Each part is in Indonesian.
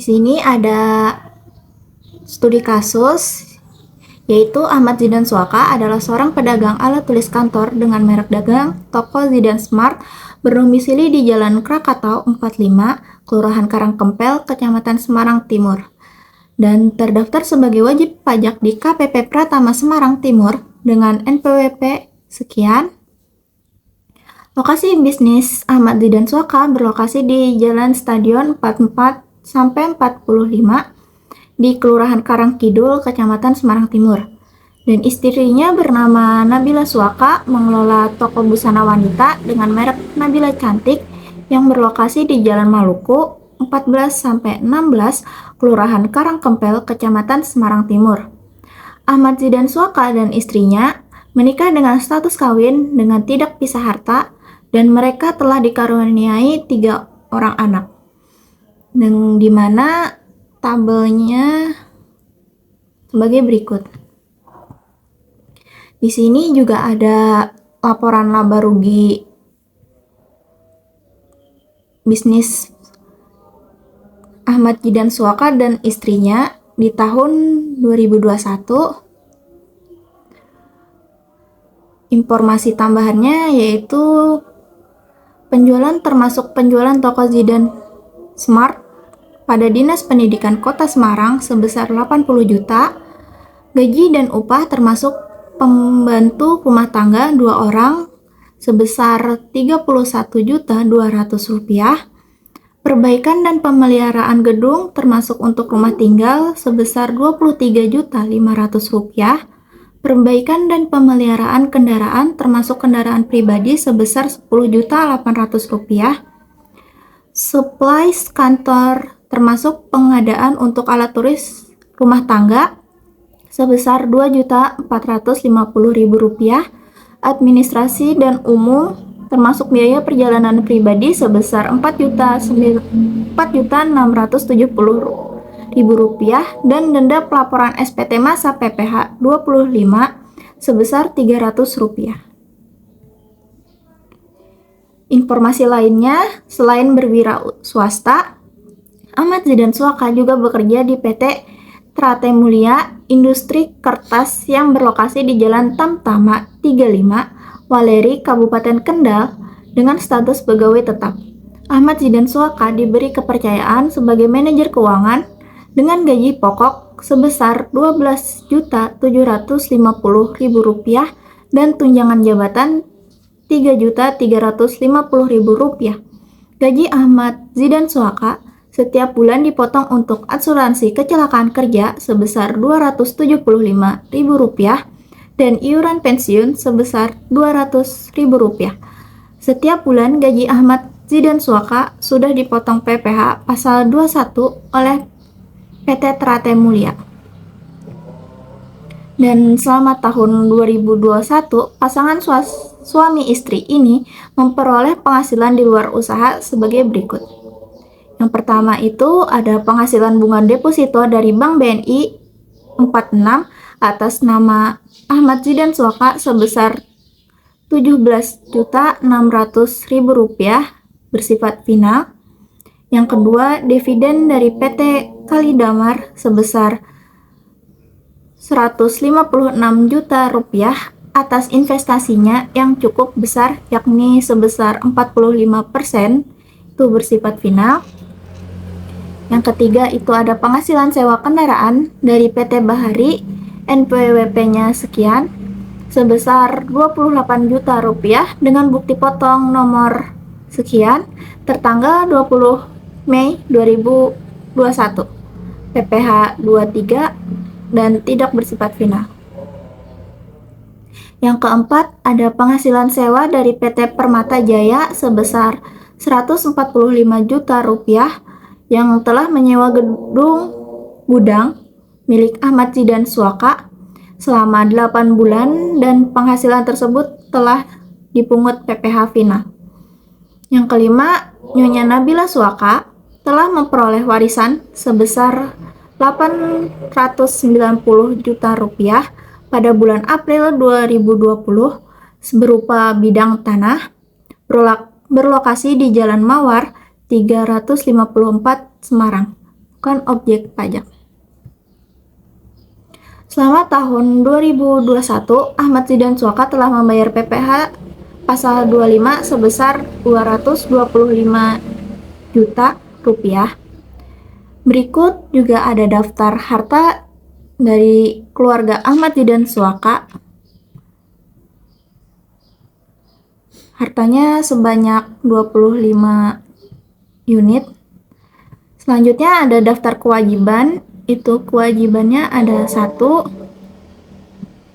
sini ada studi kasus, yaitu Ahmad Zidan Suaka adalah seorang pedagang alat tulis kantor dengan merek dagang toko Zidan Smart berdomisili di Jalan Krakatau 45, Kelurahan Karangkempel, Kecamatan Semarang Timur, dan terdaftar sebagai wajib pajak di KPP Pratama Semarang Timur dengan NPWP sekian. Lokasi bisnis Ahmad Zidan Suaka berlokasi di Jalan Stadion 44-45 di Kelurahan Karangkidul, Kecamatan Semarang Timur. Dan istrinya bernama Nabila Suaka mengelola toko busana wanita dengan merek Nabila Cantik yang berlokasi di Jalan Maluku 14-16, Kelurahan Karangkempel, Kecamatan Semarang Timur. Ahmad Zidan Suaka dan istrinya menikah dengan status kawin dengan tidak pisah harta dan mereka telah dikaruniai 3 orang anak. Dan di mana tabelnya sebagai berikut. Di sini juga ada laporan laba rugi bisnis Ahmad Zidan Suaka dan istrinya di tahun 2021. Informasi tambahannya yaitu penjualan termasuk penjualan toko Zidan Smart pada Dinas Pendidikan Kota Semarang sebesar 80 juta, gaji dan upah termasuk pembantu rumah tangga 2 orang sebesar 31.200.000 rupiah, perbaikan dan pemeliharaan gedung termasuk untuk rumah tinggal sebesar 23.500.000 rupiah, perbaikan dan pemeliharaan kendaraan termasuk kendaraan pribadi sebesar 10.800.000 rupiah, supplies kantor termasuk pengadaan untuk alat tulis rumah tangga sebesar 2.450.000 rupiah, administrasi dan umum termasuk biaya perjalanan pribadi sebesar 4.670.000 rupiah dan denda pelaporan SPT masa PPh 25 sebesar 300 rupiah. Informasi lainnya, selain berwira swasta, Ahmad Zidan Suaka juga bekerja di PT Trate Mulia Industri Kertas yang berlokasi di Jalan Tamtama 35, Waleri, Kabupaten Kendal dengan status pegawai tetap. Ahmad Zidan Suaka diberi kepercayaan sebagai manajer keuangan dengan gaji pokok sebesar 12.750.000 rupiah dan tunjangan jabatan 3.350.000 rupiah. Gaji Ahmad Zidan Suaka setiap bulan dipotong untuk asuransi kecelakaan kerja sebesar 275.000 rupiah dan iuran pensiun sebesar 200.000 rupiah. Setiap bulan gaji Ahmad Zidan Suaka sudah dipotong PPh pasal 21 oleh PT Trate Mulia. Dan selama tahun 2021, pasangan suami istri ini memperoleh penghasilan di luar usaha sebagai berikut. Yang pertama itu ada penghasilan bunga deposito dari Bank BNI 46 atas nama Ahmad Zidan Suaka sebesar 17.600.000 rupiah bersifat final. Yang kedua, dividen dari PT Kalidamar sebesar 156 juta rupiah atas investasinya yang cukup besar yakni sebesar 45%, itu bersifat final. Yang ketiga itu ada penghasilan sewa kendaraan dari PT Bahari, NPWP-nya sekian, sebesar 28 juta rupiah dengan bukti potong nomor sekian, tertanggal 20 Mei 2021, PPh 23 dan tidak bersifat final. Yang keempat ada penghasilan sewa dari PT Permata Jaya sebesar 145 juta rupiah yang telah menyewa gedung gudang milik Ahmad Zidan Suaka selama 8 bulan dan penghasilan tersebut telah dipungut PPh final. Yang kelima, Nyonya Nabila Suaka telah memperoleh warisan sebesar 890 juta rupiah pada bulan April 2020 berupa bidang tanah berlokasi di Jalan Mawar 354 Semarang. bukan objek pajak. Selama tahun 2021, Ahmad Zidan Suaka telah membayar PPh pasal 25 sebesar 225 juta rupiah. Berikut juga ada daftar harta dari keluarga Ahmad Zidan Suaka. Hartanya sebanyak 25 unit. Selanjutnya ada daftar kewajiban. Itu kewajibannya ada 1,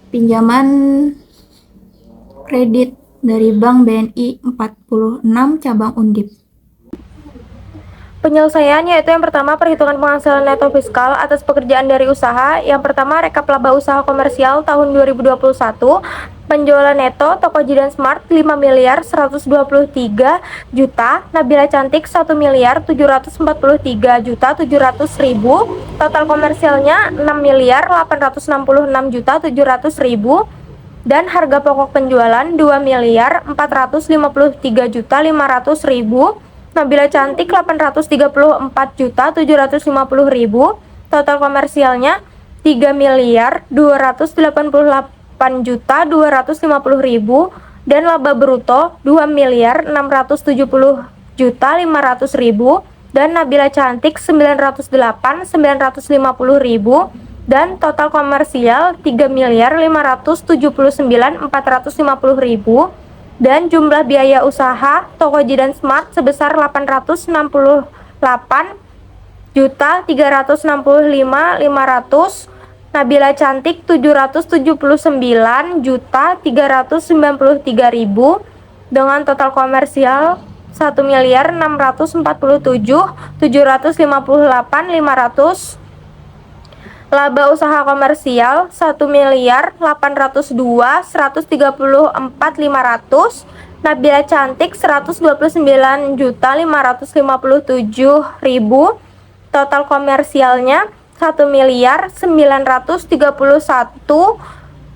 pinjaman kredit dari Bank BNI 46 cabang Undip. Penyelesaian yaitu yang pertama perhitungan penghasilan neto fiskal atas pekerjaan dari usaha. Yang pertama rekap laba usaha komersial tahun 2021. Penjualan neto toko Jidan Smart 5 miliar 123 juta, Nabila Cantik 1 miliar 743 juta 700 ribu, total komersialnya 6 miliar 866 juta 700 ribu, dan harga pokok penjualan 2 miliar 453 juta 500 ribu, Nabila Cantik 834 juta 750 ribu, total komersialnya 3 miliar 288 juta 250 ribu, dan laba bruto 2 miliar 670 juta 500 ribu, dan Nabila Cantik 908 950 ribu, dan total komersial 3 miliar 579 450 ribu, dan jumlah biaya usaha toko Jidan Smart sebesar 868 juta 365 500, Nabila Cantik 779 juta 393 ribu, dengan total komersial 1 miliar 647 758 500, laba usaha komersial 1 miliar 802 134 500, Nabila Cantik 129 juta 557 ribu, total komersialnya 1 miliar 931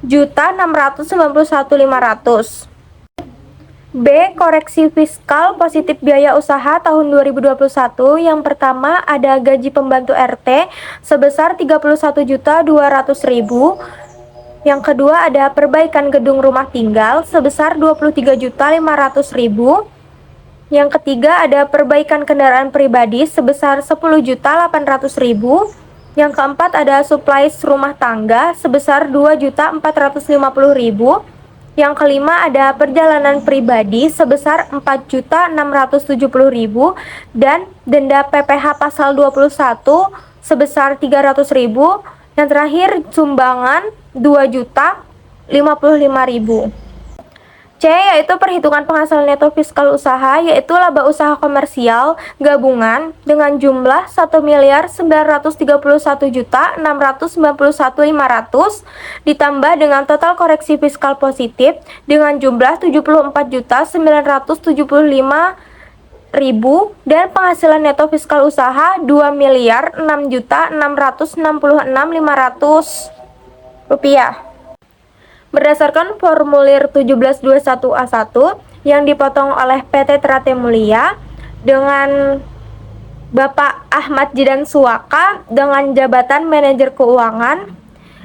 juta 691 500. B. Koreksi fiskal positif biaya usaha tahun 2021. Yang pertama ada gaji pembantu RT sebesar 31 juta 200 ribu. Yang kedua ada perbaikan gedung rumah tinggal sebesar 23 juta 500 ribu. Yang ketiga ada perbaikan kendaraan pribadi sebesar 10 juta 800 ribu. Yang keempat ada supplies rumah tangga sebesar 2 juta 450 ribu. Yang kelima ada perjalanan pribadi sebesar 4 juta 670 ribu, dan denda PPh pasal 21 sebesar 300 ribu. Yang terakhir sumbangan 2 juta 55 ribu. C yaitu perhitungan penghasilan neto fiskal usaha, yaitu laba usaha komersial gabungan dengan jumlah 1 miliar 931 juta 691 500 ditambah dengan total koreksi fiskal positif dengan jumlah 74 juta 975 ribu, dan penghasilan neto fiskal usaha 2 miliar 6 juta 666 500 rupiah. Berdasarkan formulir 1721A1 yang dipotong oleh PT Trate Mulia dengan Bapak Ahmad Zidan Suaka dengan jabatan manajer keuangan,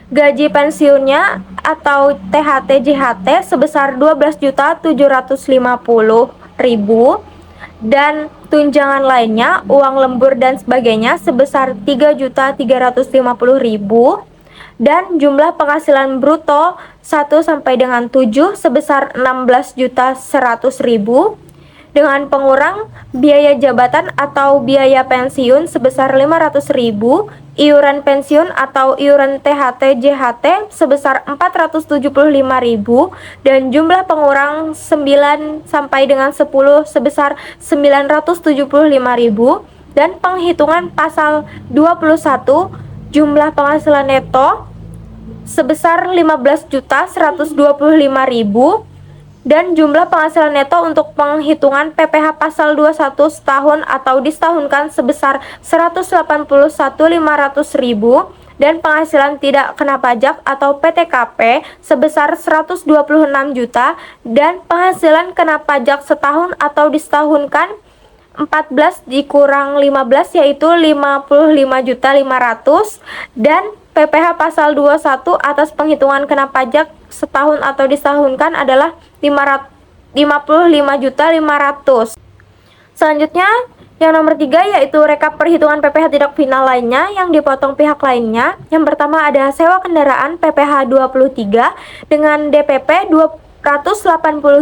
gaji pensiunnya atau THT-JHT sebesar 12.750.000, dan tunjangan lainnya, uang lembur dan sebagainya sebesar 3.350.000, dan jumlah penghasilan bruto 1 sampai dengan 7 sebesar 16.100.000, dengan pengurang biaya jabatan atau biaya pensiun sebesar 500.000, iuran pensiun atau iuran THT-JHT sebesar 475.000, dan jumlah pengurang 9 sampai dengan 10 sebesar 975.000, dan penghitungan pasal 21 jumlah penghasilan neto sebesar 15.125.000, dan jumlah penghasilan neto untuk penghitungan PPh pasal 21 setahun atau disetahunkan sebesar 181.500.000, dan penghasilan tidak kena pajak atau PTKP sebesar 126 juta, dan penghasilan kena pajak setahun atau disetahunkan 14 dikurang 15 yaitu 55.500.500, dan PPh pasal 21 atas penghitungan kena pajak setahun atau disahunkan adalah 55.500.500. Selanjutnya, yang nomor 3 yaitu rekap perhitungan PPh tidak final lainnya yang dipotong pihak lainnya. Yang pertama ada sewa kendaraan PPh 23 dengan DPP 280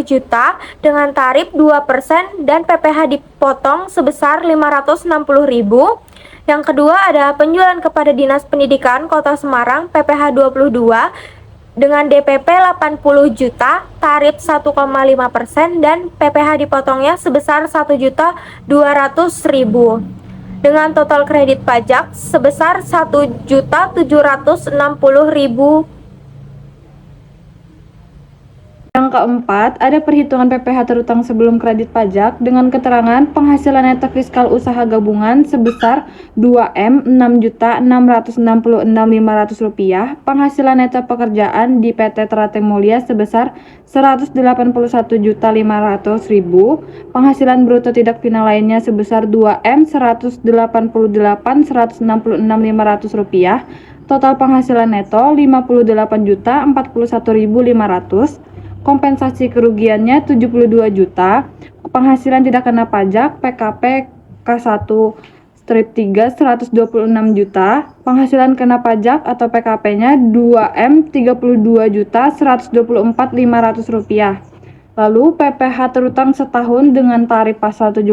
juta dengan tarif 2% dan PPh dipotong sebesar 560.000. Yang kedua ada penjualan kepada Dinas Pendidikan Kota Semarang PPh 22 dengan DPP 80 juta, tarif 1,5% dan PPh dipotongnya sebesar 1.200.000 dengan total kredit pajak sebesar 1.760.000. Yang keempat, ada perhitungan PPh terutang sebelum kredit pajak dengan keterangan penghasilan neto fiskal usaha gabungan sebesar 2M 6.666.500 rupiah, penghasilan neto pekerjaan di PT Teratai Mulia sebesar 181.500.000, penghasilan bruto tidak final lainnya sebesar 2M 188.166.500 rupiah, total penghasilan neto 58.041.500, kompensasi kerugiannya 72 juta, penghasilan tidak kena pajak PKP K1 strip 3 126 juta, penghasilan kena pajak atau PKP-nya 2M 32.124.500 rupiah. Lalu PPh terutang setahun dengan tarif pasal 17,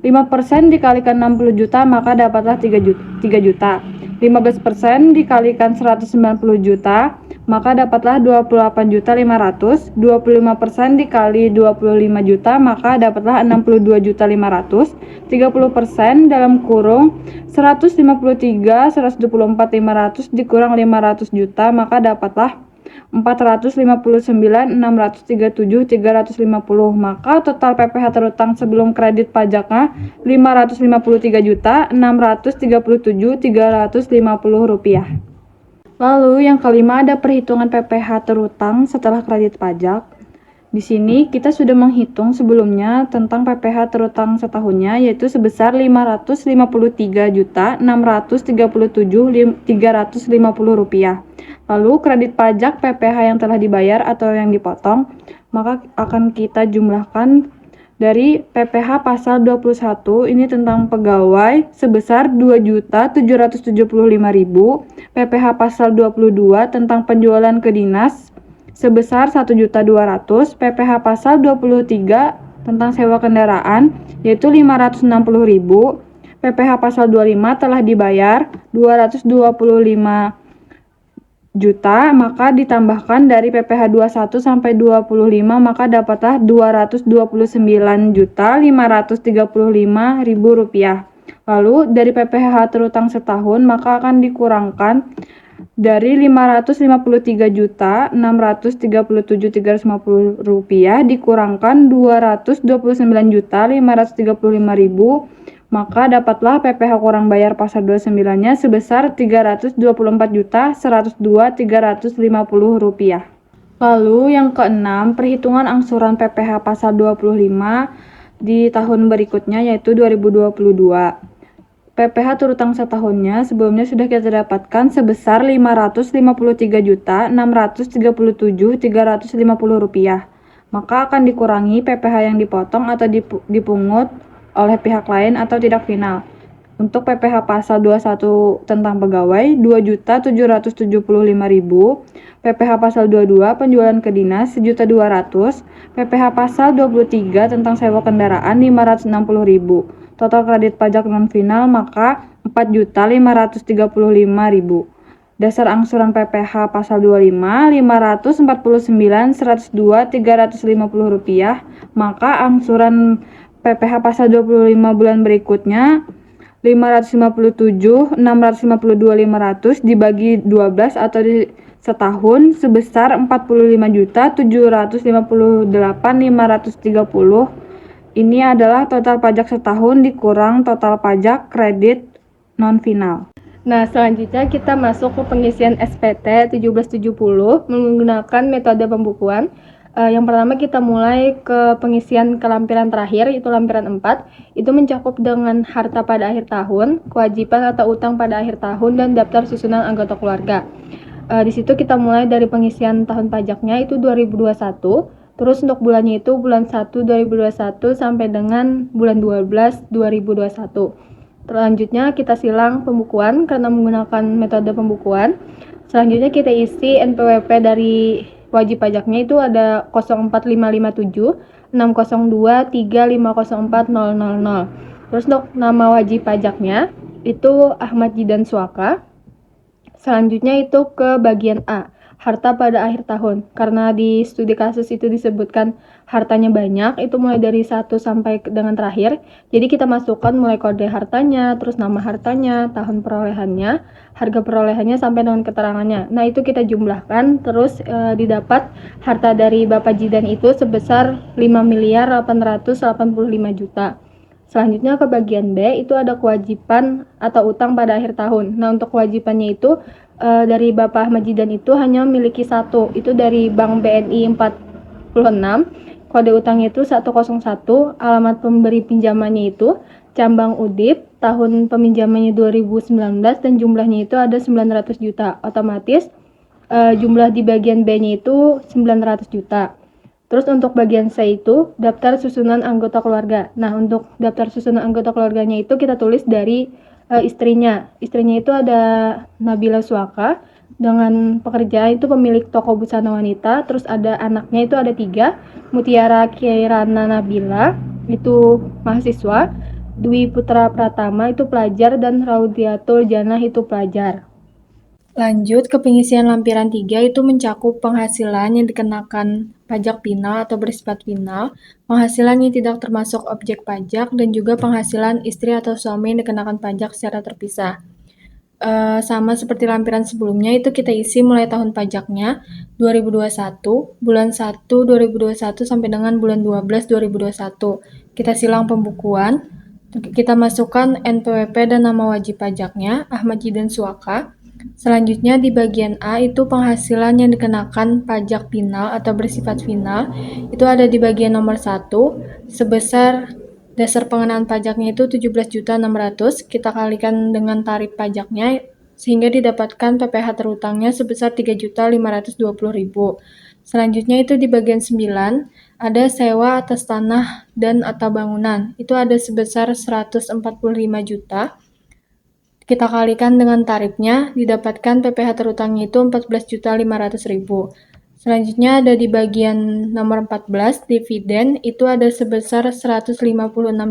5% dikalikan 60 juta maka dapatlah 3 juta. 15% dikalikan 190 juta maka dapatlah 28.500.000, 25% dikali 25 juta maka dapatlah 62.500.000, 30% dalam kurung 153.124.500 dikurang 500 juta maka dapatlah 459.637.350, maka total PPh terutang sebelum kredit pajaknya 553.637.350 rupiah. Lalu yang kelima ada perhitungan PPh terutang setelah kredit pajak. Di sini kita sudah menghitung sebelumnya tentang PPh terutang setahunnya yaitu sebesar 553.637.350 rupiah. Lalu kredit pajak PPh yang telah dibayar atau yang dipotong maka akan kita jumlahkan dari PPh pasal 21 ini tentang pegawai sebesar 2.775.000, PPh pasal 22 tentang penjualan ke dinas sebesar 1.200.000, PPh pasal 23 tentang sewa kendaraan yaitu 560.000, PPh pasal 25 telah dibayar 225 juta maka ditambahkan dari PPh 21 sampai 25 maka dapatlah 229.535.000 rupiah. Lalu dari PPh terutang setahun maka akan dikurangkan dari 553.637.350 rupiah dikurangkan 229.535.000 maka dapatlah PPh kurang bayar pasal 29-nya sebesar 324.102.350 rupiah. Lalu yang keenam, perhitungan angsuran PPh pasal 25 di tahun berikutnya yaitu 2022. PPh terutang setahunnya sebelumnya sudah kita dapatkan sebesar 553.637.350 rupiah. Maka akan dikurangi PPh yang dipotong atau dipungut oleh pihak lain atau tidak final. Untuk PPh pasal 21 tentang pegawai 2.775.000, PPh pasal 22 penjualan ke dinas 1.200.000, PPh pasal 23 tentang sewa kendaraan 560.000. Total kredit pajak non final maka 4.535.000. Dasar angsuran PPh pasal 25 549.102.350 rupiah, maka angsuran PPh pasal 25 bulan berikutnya 557.652.500 dibagi 12 atau setahun sebesar 45.758.530. Ini adalah total pajak setahun dikurang total pajak kredit non final. Nah, selanjutnya kita masuk ke pengisian SPT 1770 menggunakan metode pembukuan. Yang pertama kita mulai ke pengisian ke lampiran terakhir, itu lampiran 4. Itu mencakup dengan harta pada akhir tahun, kewajiban atau utang pada akhir tahun, dan daftar susunan anggota keluarga. Di situ kita mulai dari pengisian tahun pajaknya itu 2021. Terus untuk bulannya itu bulan 1 2021 sampai dengan bulan 12 2021. Selanjutnya kita silang pembukuan karena menggunakan metode pembukuan. Selanjutnya kita isi NPWP dari wajib pajaknya itu ada 04557 602 3504000. Terus untuk nama wajib pajaknya itu Ahmad Jidan Suaka. Selanjutnya itu ke bagian A, harta pada akhir tahun. Karena di studi kasus itu disebutkan hartanya banyak, itu mulai dari 1 sampai dengan terakhir. Jadi kita masukkan mulai kode hartanya, terus nama hartanya, tahun perolehannya, harga perolehannya sampai dengan keterangannya. Nah, itu kita jumlahkan, terus didapat harta dari Bapak Jidan itu sebesar 5.885.000.000. Selanjutnya ke bagian B, itu ada kewajiban atau utang pada akhir tahun. Nah, untuk kewajibannya itu dari Bapak Ahmad Jidan itu hanya memiliki satu, itu dari Bank BNI 46, kode utangnya itu 101, alamat pemberi pinjamannya itu Cambang Udip, tahun peminjamannya 2019, dan jumlahnya itu ada 900 juta. Otomatis jumlah di bagian B-nya itu 900 juta. Terus untuk bagian C itu daftar susunan anggota keluarga. Nah, untuk daftar susunan anggota keluarganya itu kita tulis dari istrinya. Istrinya itu ada Nabila Suaka dengan pekerjaan itu pemilik toko busana wanita. Terus ada anaknya itu ada 3, Mutiara Kirana Nabila itu mahasiswa, Dwi Putra Pratama itu pelajar, dan Raudiatul Janah itu pelajar. Lanjut ke pengisian lampiran 3 itu mencakup penghasilan yang dikenakan pajak final atau bersifat final, penghasilan yang tidak termasuk objek pajak, dan juga penghasilan istri atau suami yang dikenakan pajak secara terpisah. Sama seperti lampiran sebelumnya, itu kita isi mulai tahun pajaknya 2021, bulan 1 2021 sampai dengan bulan 12 2021. Kita silang pembukuan, kita masukkan NPWP dan nama wajib pajaknya, Ahmad Jidan Suaka. Selanjutnya di bagian A itu penghasilan yang dikenakan pajak final atau bersifat final, itu ada di bagian nomor 1 sebesar dasar pengenaan pajaknya itu 17.600, kita kalikan dengan tarif pajaknya sehingga didapatkan PPh terutangnya sebesar 3.520.000. Selanjutnya itu di bagian 9 ada sewa atas tanah dan atau bangunan, itu ada sebesar 145 juta. Kita kalikan dengan tarifnya, didapatkan PPh terutangnya itu 14.500.000. Selanjutnya ada di bagian nomor 14, dividen, itu ada sebesar 156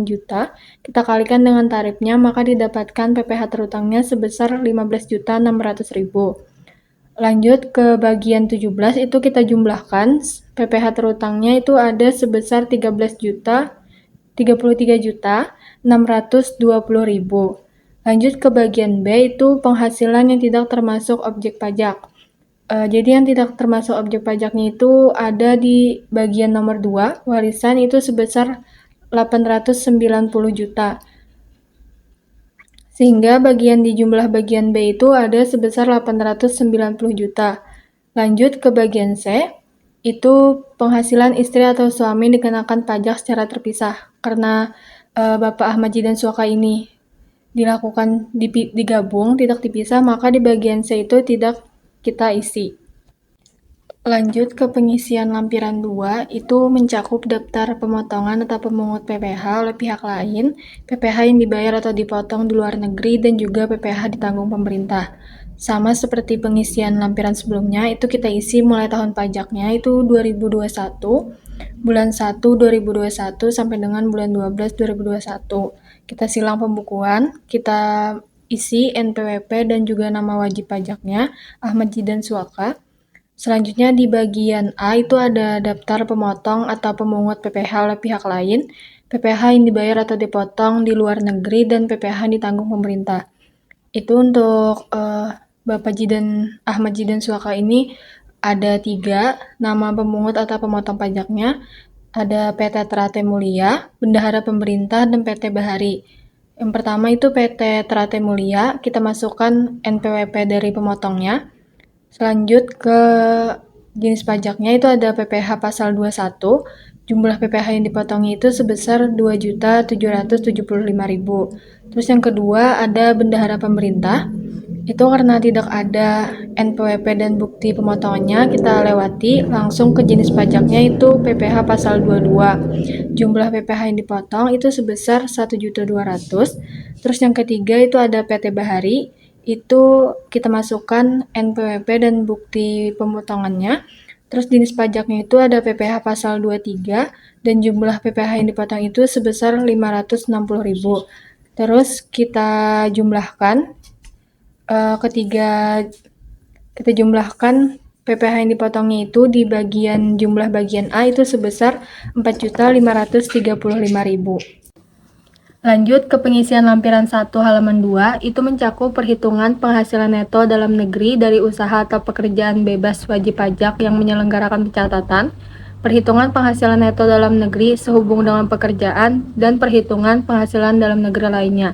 juta. Kita kalikan dengan tarifnya, maka didapatkan PPh terutangnya sebesar 15.600.000. Lanjut ke bagian 17, itu kita jumlahkan, PPh terutangnya itu ada sebesar 33.620.000. Lanjut ke bagian B, itu penghasilan yang tidak termasuk objek pajak. Jadi yang tidak termasuk objek pajaknya itu ada di bagian nomor 2, warisan itu sebesar 890 juta. Sehingga bagian di jumlah bagian B itu ada sebesar 890 juta. Lanjut ke bagian C, itu penghasilan istri atau suami dikenakan pajak secara terpisah. Karena Bapak Ahmad Jidan Suaka ini dilakukan digabung, tidak dipisah, maka di bagian C itu tidak kita isi. Lanjut ke pengisian lampiran 2, itu mencakup daftar pemotongan atau pemungut PPh oleh pihak lain, PPh yang dibayar atau dipotong di luar negeri, dan juga PPh ditanggung pemerintah. Sama seperti pengisian lampiran sebelumnya, itu kita isi mulai tahun pajaknya itu 2021, bulan 1 2021 sampai dengan bulan 12 2021. Kita silang pembukuan, kita isi NPWP dan juga nama wajib pajaknya, Ahmad Jidan Suaka. Selanjutnya di bagian A itu ada daftar pemotong atau pemungut PPh oleh pihak lain, PPh yang dibayar atau dipotong di luar negeri, dan PPh yang ditanggung pemerintah. Itu untuk Bapak Ahmad Jidan Suaka ini ada 3 nama pemungut atau pemotong pajaknya, ada PT Trate Mulia, Bendahara Pemerintah, dan PT Bahari. Yang pertama itu PT Trate Mulia, kita masukkan NPWP dari pemotongnya. Selanjut ke Jenis pajaknya itu ada PPh pasal 21, jumlah PPh yang dipotongnya itu sebesar 2.775.000. Terus yang kedua ada bendahara pemerintah. Itu karena tidak ada NPWP dan bukti pemotongannya, kita lewati langsung ke jenis pajaknya itu PPh pasal 22. Jumlah PPh yang dipotong itu sebesar 1.200.000. Terus yang ketiga itu ada PT Bahari, itu kita masukkan NPWP dan bukti pemotongannya. Terus jenis pajaknya itu ada PPh pasal 23 dan jumlah PPh yang dipotong itu sebesar 560.000. Terus kita jumlahkan kita jumlahkan PPh yang dipotongnya itu di bagian jumlah bagian A itu sebesar 4.535.000. Lanjut ke pengisian lampiran 1 halaman 2, itu mencakup perhitungan penghasilan neto dalam negeri dari usaha atau pekerjaan bebas wajib pajak yang menyelenggarakan pencatatan, perhitungan penghasilan neto dalam negeri sehubung dengan pekerjaan, dan perhitungan penghasilan dalam negeri lainnya.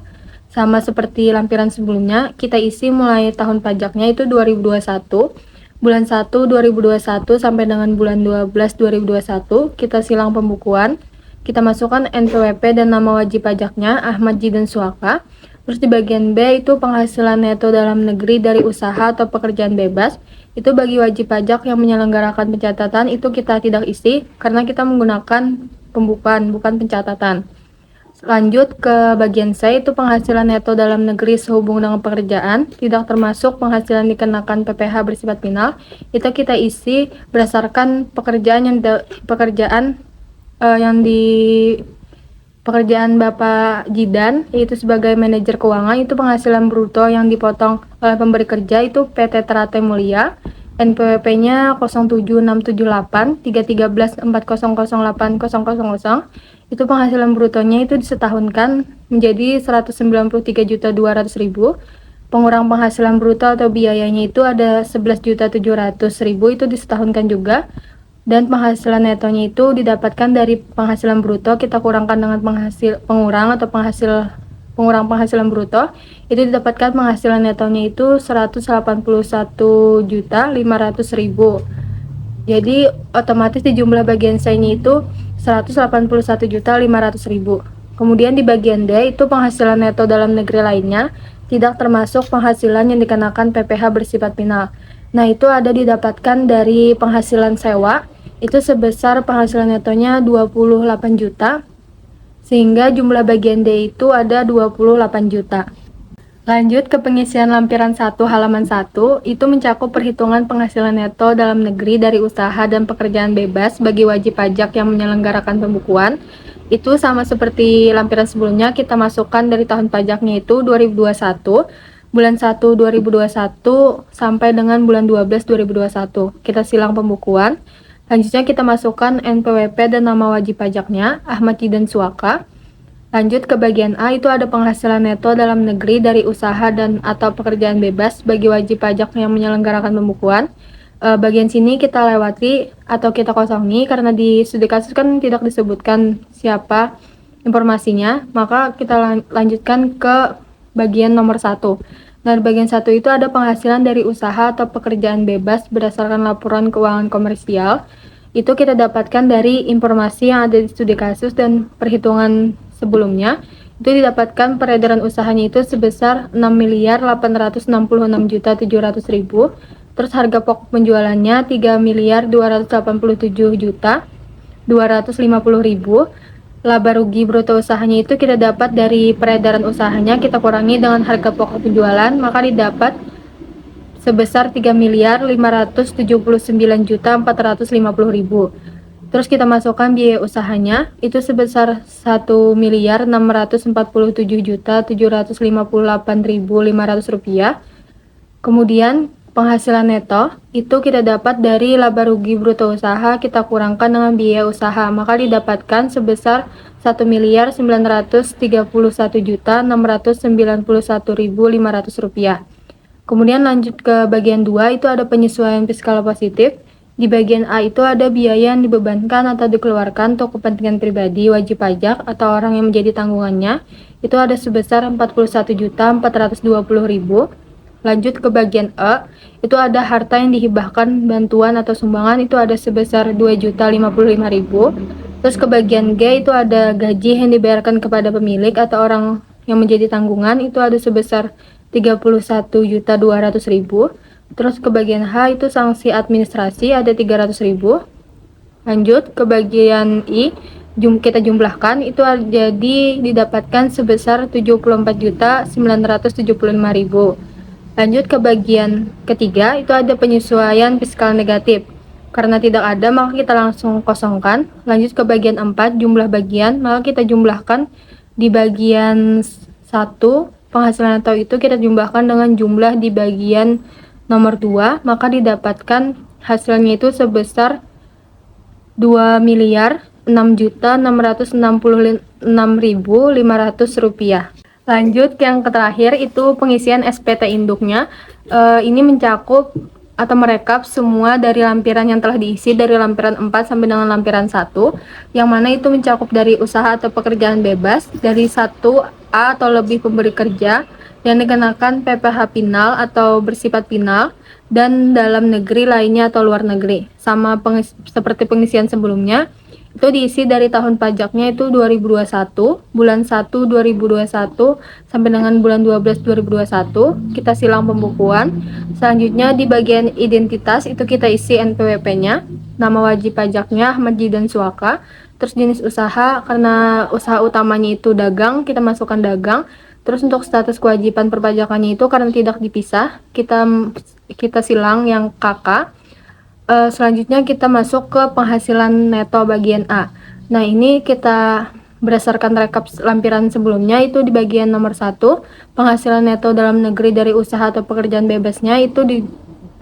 Sama seperti lampiran sebelumnya, kita isi mulai tahun pajaknya itu 2021, bulan 1 2021 sampai dengan bulan 12 2021, kita silang pembukuan, kita masukkan NPWP dan nama wajib pajaknya Ahmad Jidan Suaka. Terus di bagian B itu penghasilan neto dalam negeri dari usaha atau pekerjaan bebas. Itu bagi wajib pajak yang menyelenggarakan pencatatan itu kita tidak isi karena kita menggunakan pembukuan bukan pencatatan. Lanjut ke bagian C itu penghasilan neto dalam negeri sehubung dengan pekerjaan, tidak termasuk penghasilan dikenakan PPh bersifat final. Itu kita isi berdasarkan pekerjaan Bapak Jidan, yaitu sebagai manajer keuangan. Itu penghasilan bruto yang dipotong oleh pemberi kerja itu PT Teratai Mulia, NPWP-nya 07678 313 4008000. Itu penghasilan brutonya itu disetahunkan menjadi 193.200.000. Pengurang penghasilan bruto atau biayanya itu ada 11.700.000 itu disetahunkan juga. Dan penghasilan netonya itu didapatkan dari penghasilan bruto, kita kurangkan dengan pengurang penghasilan bruto, itu didapatkan penghasilan netonya itu 181.500.000. Jadi otomatis di jumlah bagian C-nya itu 181.500.000. Kemudian di bagian D itu penghasilan neto dalam negeri lainnya, tidak termasuk penghasilan yang dikenakan PPh bersifat final. Nah, itu ada didapatkan dari penghasilan sewa, itu sebesar penghasilan netonya 28 juta, sehingga jumlah bagian D itu ada 28 juta. Lanjut ke pengisian lampiran 1 halaman 1, itu mencakup perhitungan penghasilan neto dalam negeri dari usaha dan pekerjaan bebas bagi wajib pajak yang menyelenggarakan pembukuan. Itu sama seperti lampiran sebelumnya, kita masukkan dari tahun pajaknya itu 2021, bulan 1 2021 sampai dengan bulan 12 2021. Kita silang pembukuan. Lanjutnya kita masukkan NPWP dan nama wajib pajaknya Ahmad Jidan Suaka. Lanjut ke bagian A, itu ada penghasilan neto dalam negeri dari usaha dan atau pekerjaan bebas bagi wajib pajak yang menyelenggarakan pembukuan. Bagian sini kita lewati atau kita kosongi karena di studi kasus kan tidak disebutkan siapa informasinya, maka kita lanjutkan ke bagian nomor 1. Nah, di bagian 1 itu ada penghasilan dari usaha atau pekerjaan bebas berdasarkan laporan keuangan komersial. Itu kita dapatkan dari informasi yang ada di studi kasus dan perhitungan sebelumnya. Itu didapatkan peredaran usahanya itu sebesar 6.866.700.000. Terus harga pokok penjualannya 3.287.250.000. Laba rugi bruto usahanya itu kita dapat dari peredaran usahanya, kita kurangi dengan harga pokok penjualan, maka didapat sebesar 3.579.450.000. Terus kita masukkan biaya usahanya itu sebesar 1.647.758.500 rupiah. Kemudian penghasilan neto itu kita dapat dari laba rugi bruto usaha, kita kurangkan dengan biaya usaha, maka didapatkan sebesar 1.931.691.500 rupiah. Kemudian lanjut ke bagian 2, itu ada penyesuaian fiskal positif. Di bagian A itu ada biaya yang dibebankan atau dikeluarkan untuk kepentingan pribadi wajib pajak atau orang yang menjadi tanggungannya. Itu ada sebesar 41.420.000. Lanjut ke bagian E, itu ada harta yang dihibahkan, bantuan atau sumbangan, itu ada sebesar 2.055.000. Terus ke bagian G itu ada gaji yang dibayarkan kepada pemilik atau orang yang menjadi tanggungan, itu ada sebesar 31.200.000. Terus ke bagian H itu sanksi administrasi ada 300.000. Lanjut ke bagian I, kita jumlahkan itu jadi didapatkan sebesar 74.975.000. Lanjut ke bagian ketiga, itu ada penyesuaian fiskal negatif. Karena tidak ada, maka kita langsung kosongkan. Lanjut ke bagian 4, jumlah bagian, maka kita jumlahkan di bagian 1, penghasilan atau itu kita jumlahkan dengan jumlah di bagian nomor 2, maka didapatkan hasilnya itu sebesar 2.006.666.500 rupiah. Lanjut yang terakhir itu pengisian SPT induknya. Ini mencakup atau merekap semua dari lampiran yang telah diisi dari lampiran 4 sampai dengan lampiran 1, yang mana itu mencakup dari usaha atau pekerjaan bebas, dari 1A atau lebih pemberi kerja, yang dikenakan PPh final atau bersifat final, dan dalam negeri lainnya atau luar negeri. Sama seperti pengisian sebelumnya, itu diisi dari tahun pajaknya itu 2021, bulan 1 2021 sampai dengan bulan 12 2021, kita silang pembukuan. Selanjutnya di bagian identitas itu kita isi NPWP-nya, nama wajib pajaknya Ahmad Jidan Suaka, terus jenis usaha, karena usaha utamanya itu dagang, kita masukkan dagang. Terus untuk status kewajiban perpajakannya itu karena tidak dipisah, kita silang yang KK. Selanjutnya kita masuk ke penghasilan neto bagian A. Nah, ini kita berdasarkan rekap lampiran sebelumnya itu di bagian nomor 1, penghasilan neto dalam negeri dari usaha atau pekerjaan bebasnya itu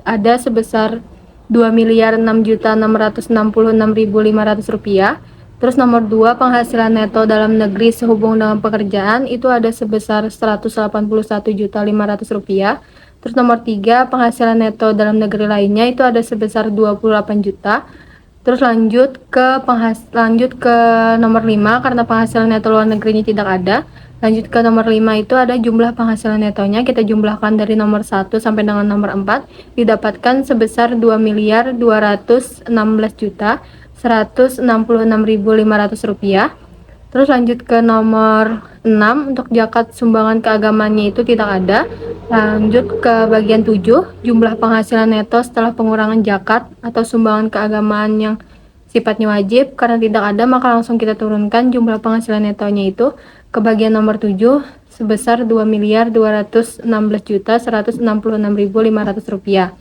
ada sebesar 2.006.666.500 rupiah. Terus nomor 2, penghasilan neto dalam negeri sehubung dengan pekerjaan itu ada sebesar 181.500 rupiah. Terus nomor 3, penghasilan neto dalam negeri lainnya itu ada sebesar 28 juta. Terus lanjut ke nomor 5, karena penghasilan neto luar negerinya tidak ada. Lanjut ke nomor 5 itu ada jumlah penghasilan netonya, kita jumlahkan dari nomor 1 sampai dengan nomor 4, didapatkan sebesar 2.216.166.500 rupiah. Terus lanjut ke nomor 6, untuk zakat sumbangan keagamannya itu tidak ada. Lanjut ke bagian 7, jumlah penghasilan neto setelah pengurangan zakat atau sumbangan keagamaan yang sifatnya wajib, karena tidak ada maka langsung kita turunkan jumlah penghasilan netonya itu ke bagian nomor 7 sebesar 2.216.166.500 rupiah.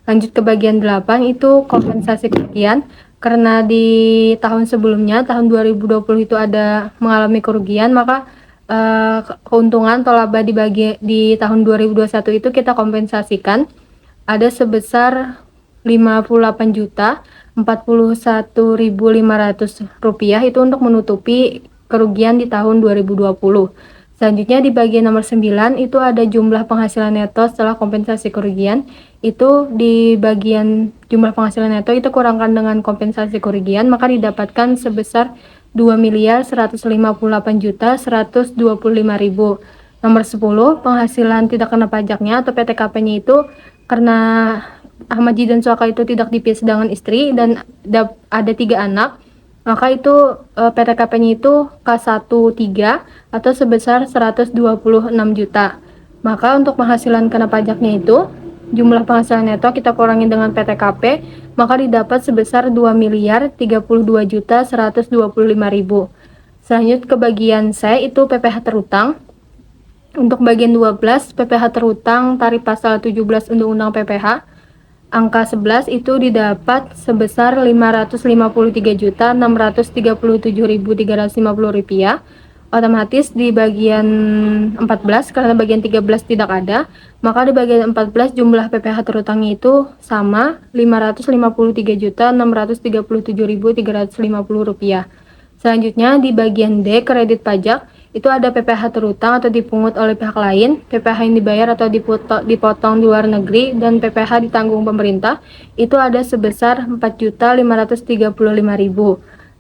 Lanjut ke bagian 8 itu kompensasi kerugian, karena di tahun sebelumnya tahun 2020 itu ada mengalami kerugian, maka keuntungan atau laba di tahun 2021 itu kita kompensasikan ada sebesar 58.041.500 rupiah, itu untuk menutupi kerugian di tahun 2020. Selanjutnya di bagian nomor 9 itu ada jumlah penghasilan neto setelah kompensasi kerugian. Itu di bagian jumlah penghasilan neto itu kurangkan dengan kompensasi kerugian, maka didapatkan sebesar 2.158.125.000. Nomor 10, penghasilan tidak kena pajaknya atau PTKP-nya itu karena Ahmad Jidan Suaka itu tidak dipisah dengan istri dan ada 3 anak, maka itu PTKP-nya itu K13 atau sebesar 126 juta. Maka untuk penghasilan kena pajaknya itu jumlah penghasilan neto kita kurangi dengan PTKP, maka didapat sebesar 2.032.125.000. Selanjut ke bagian C itu PPh terutang. Untuk bagian 12, PPh terutang tarif pasal 17 Undang-Undang PPh angka 11 itu didapat sebesar 553.637.350 rupiah. Otomatis di bagian 14, karena bagian 13 tidak ada, maka di bagian 14 jumlah PPh terutangnya itu sama 553.637.350 rupiah. Selanjutnya di bagian D, kredit pajak, itu ada PPh terutang atau dipungut oleh pihak lain, PPh yang dibayar atau dipotong di luar negeri, dan PPh ditanggung pemerintah, itu ada sebesar 4.535.000.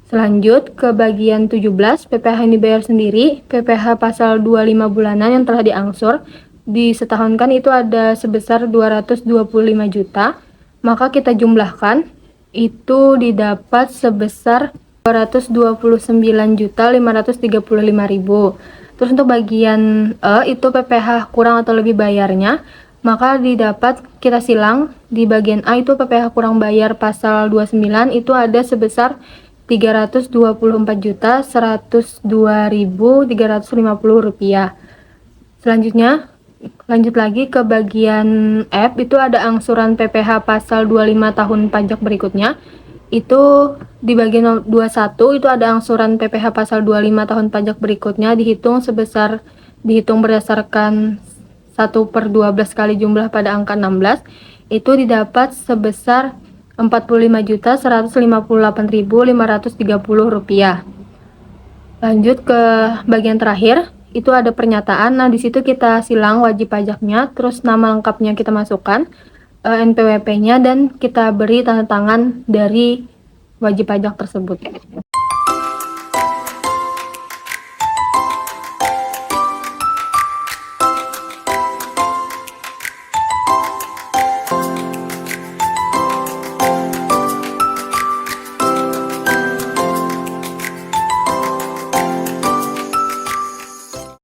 Selanjut ke bagian 17, PPh yang dibayar sendiri, PPh pasal 25 bulanan yang telah diangsur, disetahunkan itu ada sebesar 225 juta, maka kita jumlahkan itu didapat sebesar 229.535.000. Terus untuk bagian E itu PPh kurang atau lebih bayarnya, maka didapat kita silang di bagian A itu PPh kurang bayar pasal 29 itu ada sebesar 324.102.350 rupiah. Selanjutnya lanjut lagi ke bagian F, itu ada angsuran PPh pasal 25 tahun pajak berikutnya. Itu di bagian 21 itu ada angsuran PPh pasal 25 tahun pajak berikutnya dihitung berdasarkan 1/12 kali jumlah pada angka 16, itu didapat sebesar 45.158.530 rupiah. Lanjut ke bagian terakhir, itu ada pernyataan. Nah, di situ kita silang wajib pajaknya, terus nama lengkapnya kita masukkan, NPWP-nya, dan kita beri tanda tangan dari wajib pajak tersebut.